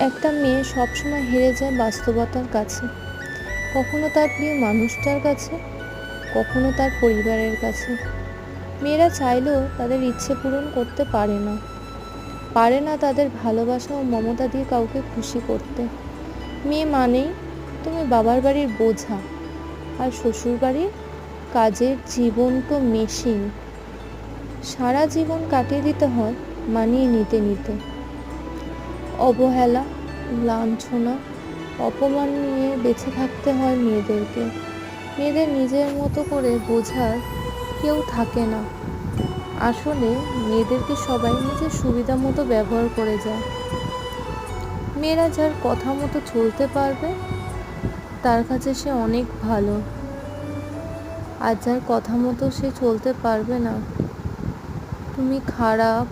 একটা মেয়ে সবসময় হেরে যায় বাস্তবতার কাছে, কখনো তার প্রিয় মানুষটার কাছে, কখনো তার পরিবারের কাছে। মেয়েরা চাইলেও তাদের ইচ্ছে পূরণ করতে পারে না তাদের ভালোবাসা ও মমতা দিয়ে কাউকে খুশি করতে। মেয়ে মানেই তুমি বাবার বাড়ির বোঝা, আর শ্বশুর বাড়ির কাজের জীবন্ত মেশিন। সারা জীবন কাটিয়ে দিতে হয় মানিয়ে নিতে নিতে। অবহেলা, লাঞ্ছনা, অপমান নিয়ে বেঁচে থাকতে হয় মেয়েদেরকে। মেয়েদের নিজের মতো করে বোঝার কেউ থাকে না। আসলে মেয়েদেরকে সবাই নিজের সুবিধা মতো ব্যবহার করে যায়। মেয়েরা যার কথা মতো চলতে পারবে তার কাছে সে অনেক ভালো, আর যার কথা মতো সে চলতে পারবে না, তুমি খারাপ,